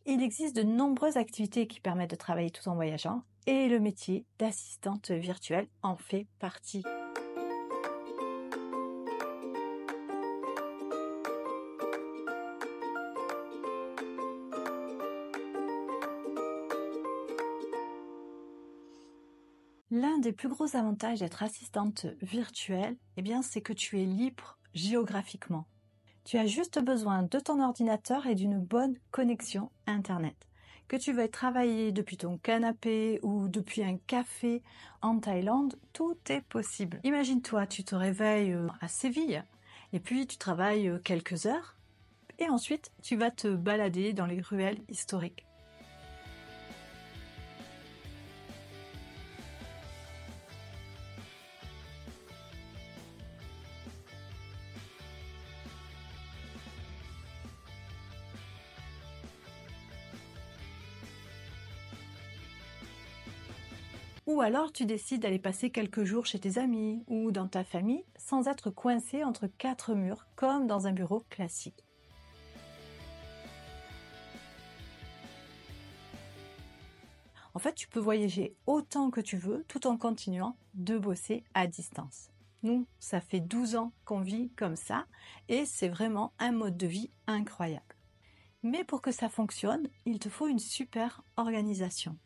Il existe de nombreuses activités qui permettent de travailler tout en voyageant et le métier d'assistante virtuelle en fait partie. L'un des plus gros avantages d'être assistante virtuelle, c'est que tu es libre géographiquement. Tu as juste besoin de ton ordinateur et d'une bonne connexion Internet. Que tu veuilles travailler depuis ton canapé ou depuis un café en Thaïlande, tout est possible. Imagine-toi, tu te réveilles à Séville et puis tu travailles quelques heures et ensuite tu vas te balader dans les ruelles historiques. Ou alors tu décides d'aller passer quelques jours chez tes amis ou dans ta famille sans être coincé entre quatre murs comme dans un bureau classique. En fait, tu peux voyager autant que tu veux tout en continuant de bosser à distance. Nous, ça fait 12 ans qu'on vit comme ça et c'est vraiment un mode de vie incroyable. Mais pour que ça fonctionne, il te faut une super organisation.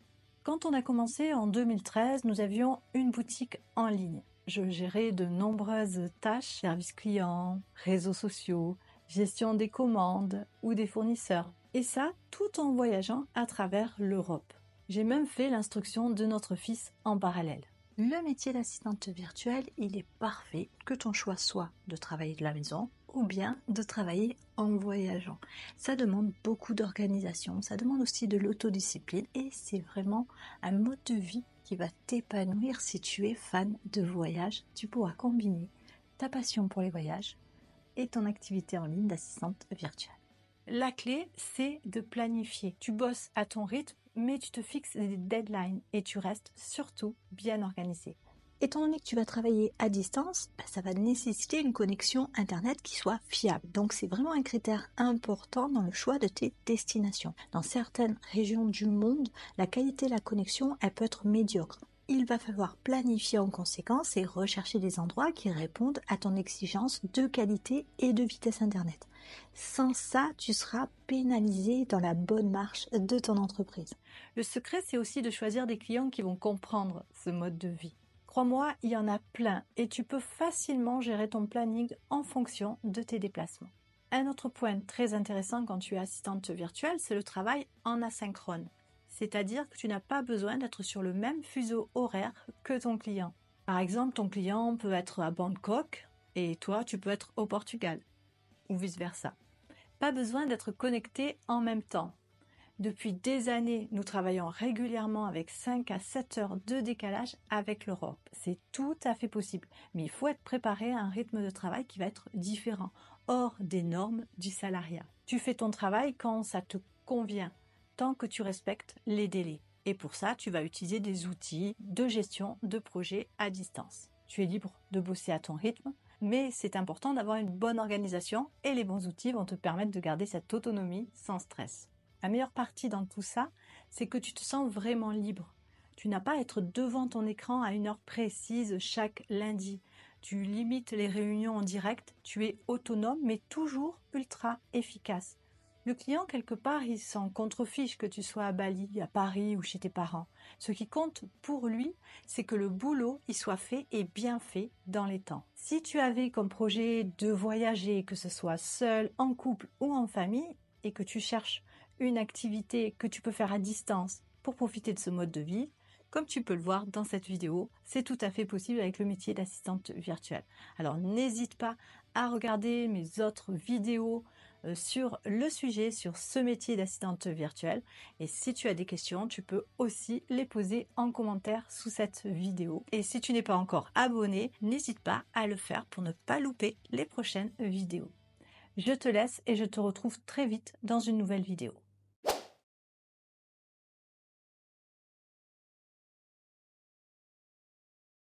Quand on a commencé en 2013, nous avions une boutique en ligne. Je gérais de nombreuses tâches, service client, réseaux sociaux, gestion des commandes ou des fournisseurs. Et ça, tout en voyageant à travers l'Europe. J'ai même fait l'instruction de notre fils en parallèle. Le métier d'assistante virtuelle, il est parfait que ton choix soit de travailler de la maison ou bien de travailler en voyageant. Ça demande beaucoup d'organisation, ça demande aussi de l'autodiscipline et c'est vraiment un mode de vie qui va t'épanouir si tu es fan de voyage. Tu pourras combiner ta passion pour les voyages et ton activité en ligne d'assistante virtuelle. La clé, c'est de planifier. Tu bosses à ton rythme, mais tu te fixes des deadlines et tu restes surtout bien organisé. Étant donné que tu vas travailler à distance, ça va nécessiter une connexion Internet qui soit fiable. Donc c'est vraiment un critère important dans le choix de tes destinations. Dans certaines régions du monde, la qualité de la connexion, elle peut être médiocre. Il va falloir planifier en conséquence et rechercher des endroits qui répondent à ton exigence de qualité et de vitesse Internet. Sans ça, tu seras pénalisé dans la bonne marche de ton entreprise. Le secret, c'est aussi de choisir des clients qui vont comprendre ce mode de vie. Crois-moi, il y en a plein et tu peux facilement gérer ton planning en fonction de tes déplacements. Un autre point très intéressant quand tu es assistante virtuelle, c'est le travail en asynchrone. C'est-à-dire que tu n'as pas besoin d'être sur le même fuseau horaire que ton client. Par exemple, ton client peut être à Bangkok et toi, tu peux être au Portugal, ou vice-versa. Pas besoin d'être connecté en même temps. Depuis des années, nous travaillons régulièrement avec 5 à 7 heures de décalage avec l'Europe. C'est tout à fait possible, mais il faut être préparé à un rythme de travail qui va être différent, hors des normes du salariat. Tu fais ton travail quand ça te convient, tant que tu respectes les délais. Et pour ça, tu vas utiliser des outils de gestion de projet à distance. Tu es libre de bosser à ton rythme, mais c'est important d'avoir une bonne organisation et les bons outils vont te permettre de garder cette autonomie sans stress. La meilleure partie dans tout ça, c'est que tu te sens vraiment libre. Tu n'as pas à être devant ton écran à une heure précise chaque lundi. Tu limites les réunions en direct, tu es autonome mais toujours ultra efficace. Le client, quelque part, il s'en contrefiche que tu sois à Bali, à Paris ou chez tes parents. Ce qui compte pour lui, c'est que le boulot y soit fait et bien fait dans les temps. Si tu avais comme projet de voyager, que ce soit seul, en couple ou en famille, et que tu cherches une activité que tu peux faire à distance pour profiter de ce mode de vie, comme tu peux le voir dans cette vidéo, c'est tout à fait possible avec le métier d'assistante virtuelle. Alors n'hésite pas à regarder mes autres vidéos sur le sujet, sur ce métier d'assistante virtuelle. Et si tu as des questions, tu peux aussi les poser en commentaire sous cette vidéo. Et si tu n'es pas encore abonné, n'hésite pas à le faire pour ne pas louper les prochaines vidéos. Je te laisse et je te retrouve très vite dans une nouvelle vidéo.